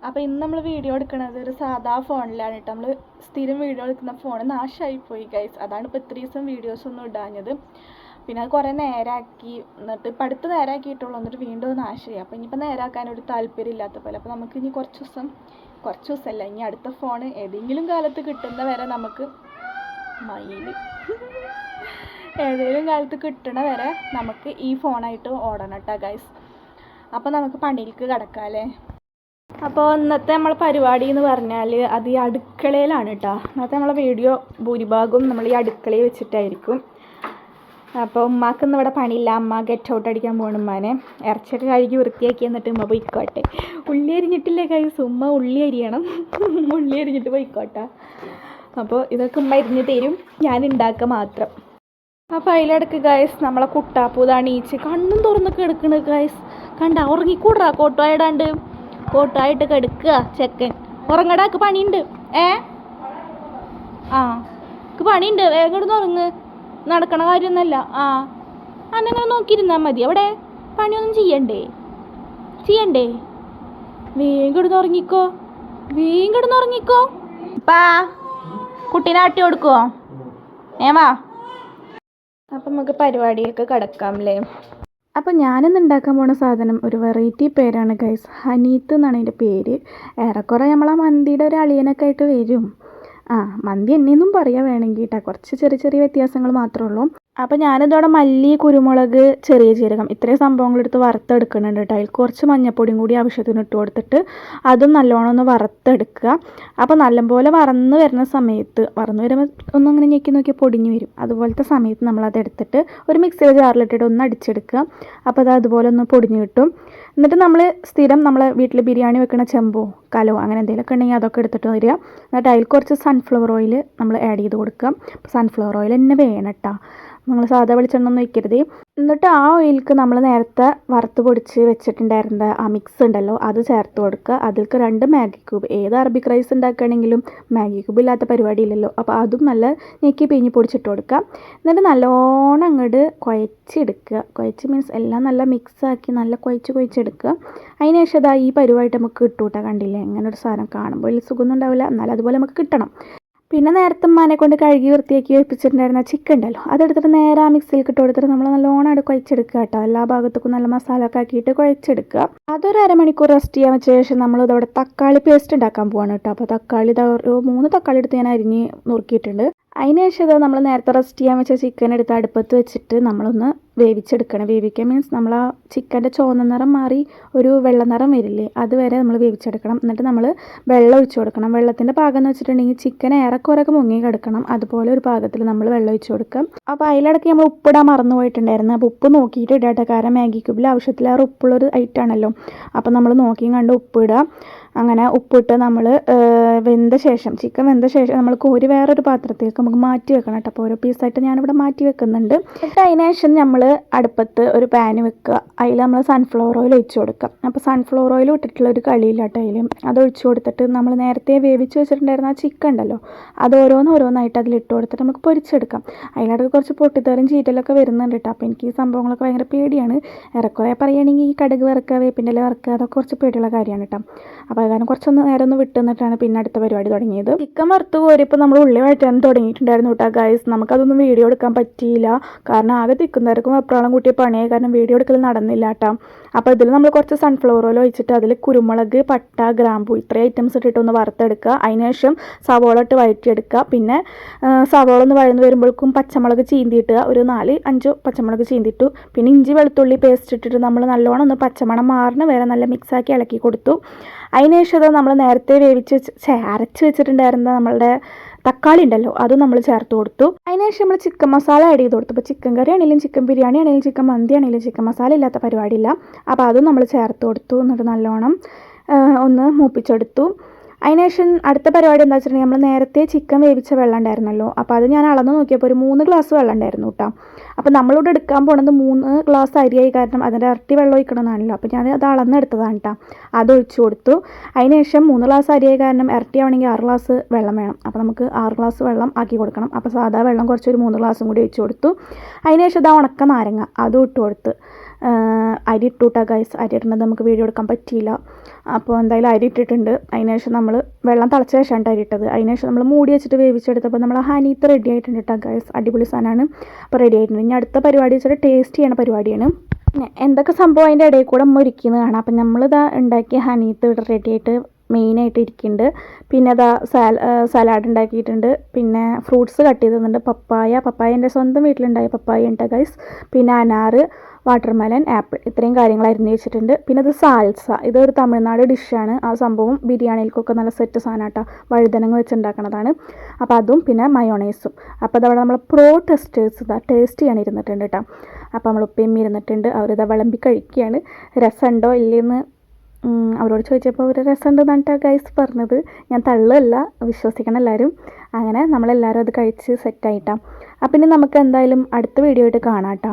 അപ്പോൾ ഇന്ന് നമ്മൾ വീഡിയോ എടുക്കുന്നത് ഒരു സാധാ ഫോണിലാണ് കേട്ടോ. നമ്മൾ സ്ഥിരം വീഡിയോ എടുക്കുന്ന ഫോൺ നാശമായിപ്പോയി ഗൈസ്. അതാണ് ഇപ്പോൾ ഇത്ര ദിവസം വീഡിയോസൊന്നും ഇടാഞ്ഞത്. പിന്നെ അത് കുറേ നേരാക്കി, എന്നിട്ട് ഇപ്പം അടുത്ത് നേരാക്കിയിട്ടുള്ളൂ, എന്നിട്ട് വീണ്ടും നാശമായി. അപ്പോൾ ഇനിയിപ്പോൾ നേരാക്കാനൊരു താല്പര്യം ഇല്ലാത്ത പോലെ. അപ്പോൾ നമുക്ക് ഇനി കുറച്ച് ദിവസമല്ല, ഇനി അടുത്ത ഫോൺ ഏതെങ്കിലും കാലത്ത് കിട്ടുന്ന വരെ നമുക്ക് ഏതെങ്കിലും കാലത്ത് കിട്ടണ വരെ നമുക്ക് ഈ ഫോണായിട്ട് ഓടണം കേട്ടോ ഗൈസ്. അപ്പോൾ നമുക്ക് പണിയിലേക്ക് കിടക്കാം അല്ലേ. അപ്പോൾ ഇന്നത്തെ നമ്മളെ പരിപാടി എന്ന് പറഞ്ഞാൽ അത് ഈ അടുക്കളയിലാണ് കേട്ടോ. ഇന്നത്തെ നമ്മളെ വീഡിയോ ഭൂരിഭാഗവും നമ്മൾ ഈ അടുക്കളയിൽ വെച്ചിട്ടായിരിക്കും. അപ്പോൾ ഉമ്മാക്ക് ഇന്ന് ഇവിടെ പണിയില്ല, അമ്മ ഗെറ്റ് ഔട്ട് അടിക്കാൻ പോകണം. ഉമ്മാനെ ഇറച്ചിയൊക്കെ കഴുകി വൃത്തിയാക്കി എന്നിട്ട് ഉമ്മ പോയിക്കോട്ടെ. ഉള്ളി അരിഞ്ഞിട്ടില്ലേ കൈസ്, ഉമ്മ ഉള്ളി അരിയണം, ഉള്ളി അരിഞ്ഞിട്ട് പോയിക്കോട്ടെ. അപ്പോൾ ഇതൊക്കെ ഉമ്മ അരിഞ്ഞ് തരും, ഞാൻ ഉണ്ടാക്കുക മാത്രം. അപ്പോൾ അതിലിടക്ക് ഗൈസ് നമ്മളെ കുട്ടാപ്പൂതാണ് ഈച്ച് കണ്ണും തുറന്നൊക്കെ എടുക്കണത് ഗൈസ്. കണ്ട ഉറങ്ങിക്കൂടാ, കോട്ടായിടാണ്ട് കോട്ടായിട്ട് കെടുക്കുക ചെക്കൻ. ഉറങ്ങടാക്ക് പണിയുണ്ട്. പണിയുണ്ട്, വേഗം ഇടുന്ന് ഉറങ്ങ്, നടക്കണ കാര്യമൊന്നുമല്ല. അന്നെങ്ങനെ നോക്കിയിരുന്നാൽ മതി, അവിടെ പണിയൊന്നും ചെയ്യണ്ടേ. വേഗം ഇടുന്ന് ഉറങ്ങിക്കോ. പാ കുട്ടീനെ ആട്ടി കൊടുക്കുവോ? വാ. അപ്പം നമുക്ക് പരിപാടിയൊക്കെ കിടക്കാം അല്ലേ. അപ്പോൾ ഞാനിന്ന് ഉണ്ടാക്കാൻ പോണ സാധനം ഒരു വെറൈറ്റി പേരാണ് ഗൈസ്. ഹനീത്ത് എന്നാണ് അതിൻ്റെ പേര്. ഏറെക്കുറെ നമ്മളാ മന്തിയുടെ ഒരു അളിയനൊക്കെ ആയിട്ട് വരും. മന്തി എന്നെയൊന്നും പറയാൻ വേണമെങ്കിൽ കേട്ടോ, കുറച്ച് ചെറിയ വ്യത്യാസങ്ങൾ മാത്രമേ ഉള്ളൂ. അപ്പോൾ ഞാനിതോടെ മല്ലി, കുരുമുളക്, ചെറിയ ജീരകം ഇത്രയും സംഭവങ്ങളെടുത്ത് വറുത്തെടുക്കുന്നുണ്ട് കേട്ടോ. അതിൽ കുറച്ച് മഞ്ഞപ്പൊടിയും കൂടി ആവശ്യത്തിന് ഇട്ട് കൊടുത്തിട്ട് അതും നല്ലോണം ഒന്ന് വറുത്തെടുക്കുക. അപ്പോൾ നല്ലപോലെ വറന്ന് വരുന്ന സമയത്ത്, വറന്ന് വരുമ്പോൾ ഒന്നും അങ്ങനെ ഞെക്കി നോക്കിയാൽ പൊടിഞ്ഞ് വരും. അതുപോലത്തെ സമയത്ത് നമ്മളതെടുത്തിട്ട് ഒരു മിക്സിയുടെ ജാറിലിട്ടിട്ട് ഒന്ന് അടിച്ചെടുക്കുക. അപ്പോൾ അത് അതുപോലെ ഒന്ന് പൊടിഞ്ഞ് കിട്ടും. എന്നിട്ട് നമ്മൾ സ്ഥിരം നമ്മളെ വീട്ടിൽ ബിരിയാണി വെക്കുന്ന ചെമ്പോ കലോ അങ്ങനെ എന്തെങ്കിലുമൊക്കെ ഉണ്ടെങ്കിൽ അതൊക്കെ എടുത്തിട്ട് വരിക. എന്നിട്ട് അതിൽ കുറച്ച് സൺഫ്ലവർ ഓയിൽ നമ്മൾ ആഡ് ചെയ്ത് കൊടുക്കുക. അപ്പോൾ സൺഫ്ലവർ ഓയിൽ തന്നെ വേണം കേട്ടോ, നമ്മൾ സാധാ വെളിച്ചെണ്ണ ഒന്നും വയ്ക്കരുത്. എന്നിട്ട് ആ ഓയിലേക്ക് നമ്മൾ നേരത്തെ വറുത്ത് പൊടിച്ച് വെച്ചിട്ടുണ്ടായിരുന്ന ആ മിക്സ് ഉണ്ടല്ലോ അത് ചേർത്ത് കൊടുക്കുക. അതിലേക്ക് 2 മാഗി ക്യൂബ്, ഏത് അറബിക് റൈസ് ഉണ്ടാക്കുകയാണെങ്കിലും മാഗി ക്യൂബ് ഇല്ലാത്ത പരിപാടിയില്ലല്ലോ. അപ്പോൾ അതും നല്ല ഞെക്കി പിഴിഞ്ഞ് പൊടിച്ചിട്ട് കൊടുക്കുക. എന്നിട്ട് നല്ലോണം അങ്ങോട്ട് കുഴച്ചെടുക്കുക. കുഴച്ച് മീൻസ് എല്ലാം നല്ല മിക്സാക്കി നല്ല കുഴച്ചെടുക്കുക. അതിന് ശേഷം അതാ ഈ പരിപാടിയിട്ട് നമുക്ക് കിട്ടൂട്ടാ. കണ്ടില്ലേ, ഇങ്ങനെ ഒരു സാധനം കാണുമ്പോൾ വലിയ സുഖമൊന്നും ഉണ്ടാവില്ല, എന്നാലും അതുപോലെ നമുക്ക് കിട്ടണം. പിന്നെ നേരത്തെ ഉമ്മാനെ കൊണ്ട് കഴുകി വൃത്തിയാക്കി വെപ്പിച്ചിട്ടുണ്ടായിരുന്ന ചിക്കൻ ഉണ്ടല്ലോ, അതെടുത്തിട്ട് നേരെ ആ മിക്സിയിൽ ഇട്ട് കൊടുത്തിട്ട് നമ്മൾ നല്ലോണം അവിടെ കുഴച്ചെടുക്കുക കേട്ടോ. എല്ലാ ഭാഗത്തേക്കും നല്ല മസാല ഒക്കെ ആക്കിയിട്ട് കുഴച്ചെടുക്കുക. അതൊരു അരമണിക്കൂർ റെസ്റ്റ് ചെയ്യാൻ വെച്ച ശേഷം നമ്മൾ ഇതവിടെ തക്കാളി പേസ്റ്റ് ഉണ്ടാക്കാൻ പോവാണ് കേട്ടോ. അപ്പോൾ തക്കാളി ഒരു 3 തക്കാളി എടുത്ത് ഞാൻ അരിഞ്ഞ് നുറുക്കിയിട്ടുണ്ട്. അതിന് ശേഷം നമ്മൾ നേരത്തെ റെസ്റ്റ് ചെയ്യാൻ വെച്ച ചിക്കൻ എടുത്ത് അടുപ്പത്ത് വെച്ചിട്ട് നമ്മളൊന്ന് വേവിച്ചെടുക്കണം. വേവിക്കാൻ മീൻസ് നമ്മൾ ആ ചിക്കൻ്റെ ചുവന്ന നിറം മാറി ഒരു വെള്ള നിറം വരില്ലേ, അതുവരെ നമ്മൾ വേവിച്ചെടുക്കണം. എന്നിട്ട് നമ്മൾ വെള്ളം ഒഴിച്ചു കൊടുക്കണം. വെള്ളത്തിൻ്റെ പാകം എന്ന് വെച്ചിട്ടുണ്ടെങ്കിൽ ചിക്കൻ ഏറെക്കുറൊക്കെ മുങ്ങി കിടക്കണം, അതുപോലെ ഒരു പാകത്തിൽ നമ്മൾ വെള്ളം ഒഴിച്ചു കൊടുക്കാം. അപ്പോൾ അതിലിടയ്ക്ക് നമ്മൾ ഉപ്പിടാൻ മറന്നു പോയിട്ടുണ്ടായിരുന്നു. അപ്പോൾ ഉപ്പ് നോക്കിയിട്ട് ഇടാട്ടെ, കാരണം മാഗി ക്യൂബിൽ ആവശ്യത്തിലേറെ ഉപ്പുള്ളൊരു ഐറ്റാണല്ലോ. അപ്പോൾ നമ്മൾ നോക്കിയും കണ്ട് ഉപ്പിടുക. അങ്ങനെ ഉപ്പിട്ട് നമ്മൾ ചിക്കൻ വെന്ത ശേഷം നമ്മൾ കോരി വേറൊരു പാത്രത്തിലേക്ക് നമുക്ക് മാറ്റി വെക്കണം കേട്ടോ. അപ്പോൾ ഓരോ പീസായിട്ട് ഞാനിവിടെ മാറ്റി വെക്കുന്നുണ്ട്. എന്നിട്ട് അതിന് ശേഷം നമ്മൾ അടുപ്പത്ത് ഒരു പാന് വെക്കുക. അതിൽ നമ്മൾ സൺഫ്ലവർ ഓയിൽ ഒഴിച്ചു കൊടുക്കുക. അപ്പോൾ സൺഫ്ലവർ ഓയിൽ ഇട്ടിട്ടുള്ള ഒരു കളിയില്ലാട്ടോ അതിൽ. അത് ഒഴിച്ചു കൊടുത്തിട്ട് നമ്മൾ നേരത്തെ വേവിച്ച് വെച്ചിട്ടുണ്ടായിരുന്ന ആ ചിക്കൻ ഉണ്ടല്ലോ, അത് ഓരോന്നായിട്ട് അതിലിട്ട് കൊടുത്തിട്ട് നമുക്ക് പൊരിച്ചെടുക്കാം. അതിനകത്ത് കുറച്ച് പൊട്ടിത്തെറിയും ചീറ്റലൊക്കെ വരുന്നുണ്ട് കേട്ടോ. അപ്പോൾ എനിക്ക് ഈ സംഭവങ്ങളൊക്കെ ഭയങ്കര പേടിയാണ്. ഏറെക്കുറെ പറയുകയാണെങ്കിൽ ഈ കടുക് വറുക്കുക, വേപ്പിൻ്റെ ഇല വറുക്കുക, അതൊക്കെ കുറച്ച് പേടിയുള്ള കാര്യമാണ് കേട്ടോ. അപ്പോൾ അത് കാരണം കുറച്ചൊന്ന് നേരം ഒന്ന് വിട്ട് നിന്നിട്ടാണ് പിന്നെ അടുത്ത പരിപാടി തുടങ്ങിയത്. ചിക്കൻ വറുത്ത് കോരിയപ്പോൾ നമ്മൾ ഉള്ളി വഴറ്റാൻ തുടങ്ങിയിട്ടുണ്ടായിരുന്നു കേട്ടോ ഗൈസ്. നമുക്കതൊന്നും വീഡിയോ എടുക്കാൻ പറ്റിയില്ല, കാരണം ആകെ തിക്കുന്നവർക്കും വെപ്രാളം കൂട്ടിയ പണിയായി, കാരണം വീഡിയോ എടുക്കൽ നടന്നില്ല കേട്ടോ. അപ്പോൾ ഇതിൽ നമ്മൾ കുറച്ച് സൺഫ്ലവർ ഓയിൽ ഒഴിച്ചിട്ട് അതിൽ കുരുമുളക്, പട്ട, ഗ്രാമ്പൂ ഇത്രയും ഐറ്റംസ് ഇട്ടിട്ടൊന്ന് വറുത്തെടുക്കുക. അതിനുശേഷം സവോള ഇട്ട് വഴറ്റിയെടുക്കുക. പിന്നെ സവോള ഒന്ന് വഴന്ന് വരുമ്പോഴേക്കും പച്ചമുളക് ചീന്തിയിട്ട് ഒരു 4-5 പച്ചമുളക് ചീന്തിട്ടു. പിന്നെ ഇഞ്ചി വെളുത്തുള്ളി പേസ്റ്റ് ഇട്ടിട്ട് നമ്മൾ നല്ലോണം ഒന്ന് പച്ചമണം മാറണ വരെ നല്ല മിക്സാക്കി ഇളക്കി കൊടുത്തു. അതിനുശേഷം നമ്മൾ നേരത്തെ അരച്ച് വെച്ചിട്ടുണ്ടായിരുന്ന നമ്മളുടെ തക്കാളി ഉണ്ടല്ലോ, അത് നമ്മൾ ചേർത്ത് കൊടുത്തു. അതിനുശേഷം നമ്മൾ ചിക്കൻ മസാല ആഡ് ചെയ്ത് കൊടുത്തു. ഇപ്പോൾ ചിക്കൻ കറി ആണെങ്കിലും ചിക്കൻ ബിരിയാണി ആണെങ്കിലും ചിക്കൻ മന്തി ആണെങ്കിലും ചിക്കൻ മസാല ഇല്ലാത്ത പരിപാടിയില്ല. അപ്പോൾ അതും നമ്മൾ ചേർത്ത് കൊടുത്തു. എന്നിട്ട് നല്ലോണം ഒന്ന് മൂപ്പിച്ചെടുത്തു. അതിനുശേഷം അടുത്ത പരിപാടി എന്താ വെച്ചിട്ടുണ്ടെങ്കിൽ നമ്മൾ നേരത്തെ ചിക്കൻ വേവിച്ച വെള്ളം ഉണ്ടായിരുന്നല്ലോ, അപ്പോൾ അത് ഞാൻ അളന്ന് നോക്കിയപ്പോൾ ഒരു 3 ഗ്ലാസ് വെള്ളം ഉണ്ടായിരുന്നു കേട്ടോ. അപ്പോൾ നമ്മളിവിടെ എടുക്കാൻ പോണത് 3 ഗ്ലാസ് അരിയായി, കാരണം അതിൻ്റെ ഇരട്ടി വെള്ളം ഒഴിക്കണമെന്നാണല്ലോ. അപ്പോൾ ഞാൻ അത് അളന്നെടുത്തതാണ് കേട്ടോ. അത് ഒഴിച്ചു കൊടുത്തു. അതിനുശേഷം 3 ഗ്ലാസ് അരിയായി കാരണം ഇരട്ടി ആവണമെങ്കിൽ 6 ഗ്ലാസ് വെള്ളം വേണം. അപ്പോൾ നമുക്ക് 6 ഗ്ലാസ് വെള്ളം ആക്കി കൊടുക്കണം. അപ്പോൾ സാധാ വെള്ളം കുറച്ചൊരു 3 ഗ്ലാസും കൂടി ഒഴിച്ചു കൊടുത്തു. അതിനുശേഷം ഇതാ ഉണക്ക നാരങ്ങ അതും ഇട്ട് കൊടുത്ത് അരി ഇട്ടുട്ടാ ഗൈസ്. അരി ഇടുന്നത് നമുക്ക് വീഡിയോ എടുക്കാൻ പറ്റിയില്ല. അപ്പോൾ എന്തായാലും അരി ഇട്ടിട്ടുണ്ട്. അതിന് ശേഷം നമ്മൾ വെള്ളം തിളച്ച ശേഷമാണ് അരി ഇട്ടത്. അതിന് ശേഷം നമ്മൾ മൂടി വെച്ചിട്ട് വേവിച്ചെടുത്തപ്പോൾ നമ്മൾ ഹനീത്ത് റെഡി ആയിട്ടുണ്ട് കേട്ടോ ഗൈസ്. അടിപൊളി സാധനമാണ്. അപ്പോൾ റെഡി ആയിട്ടുണ്ട്. ഇനി അടുത്ത പരിപാടി വെച്ചിട്ട് ടേസ്റ്റ് ചെയ്യണ പരിപാടിയാണ്. പിന്നെ എന്തൊക്കെ സംഭവം അതിൻ്റെ ഇടയിൽ കൂടെ മുരിക്കുന്നത് കാണാം. അപ്പം നമ്മളിതാ ഉണ്ടാക്കിയ ഹനീത്ത് ഇവിടെ റെഡി ആയിട്ട് മെയിനായിട്ട് ഇരിക്കുന്നുണ്ട്. പിന്നെ അതാ സലാഡ് ഉണ്ടാക്കിയിട്ടുണ്ട്. പിന്നെ ഫ്രൂട്ട്സ് കട്ട് ചെയ്ത് തന്നിട്ടുണ്ട്. പപ്പായ എൻ്റെ സ്വന്തം വീട്ടിലുണ്ടായ പപ്പായ ഉണ്ട് ഗൈസ്. പിന്നെ അനാറ്, വാട്ടർമെലൻ, ആപ്പിൾ, ഇത്രയും കാര്യങ്ങൾ അരിഞ്ഞ് വെച്ചിട്ടുണ്ട്. പിന്നെ ഇത് സാൽസ, ഇതൊരു തമിഴ്നാട് ഡിഷാണ്. ആ സംഭവം ബിരിയാണിയിൽക്കൊക്കെ നല്ല സെറ്റ് സാധനം കേട്ടോ. വഴുതനങ്ങ വെച്ചുണ്ടാക്കണതാണ്. അപ്പോൾ അതും പിന്നെ മയോണൈസും. അപ്പോൾ അതവിടെ നമ്മൾ പ്രോ ടെസ്റ്റേഴ്സ് ടേസ്റ്റ് ചെയ്യാൻ ഇരുന്നിട്ടുണ്ട് കേട്ടോ. അപ്പോൾ നമ്മൾ ഉപ്പയും ഇരുന്നിട്ടുണ്ട്. അവരിതാ വിളമ്പി കഴിക്കുകയാണ്. രസമുണ്ടോ ഇല്ലയെന്ന് അവരോട് ചോദിച്ചപ്പോൾ ഒരു രസമുണ്ടെന്നാണ് ഗൈസ് പറഞ്ഞത്. ഞാൻ തള്ളല്ല, വിശ്വസിക്കണം എല്ലാവരും. അങ്ങനെ നമ്മളെല്ലാവരും അത് കഴിച്ച് സെറ്റായിട്ടാണ്. അപ്പം ഇനി നമുക്ക് എന്തായാലും അടുത്ത വീഡിയോ ആയിട്ട് കാണാം കേട്ടോ.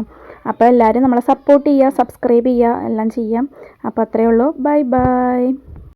അപ്പോൾ എല്ലാവരും നമ്മളെ സപ്പോർട്ട് ചെയ്യുക, സബ്സ്ക്രൈബ് ചെയ്യുക, എല്ലാം ചെയ്യാം. അപ്പോൾ അത്രയേ ഉള്ളൂ. Bye bye.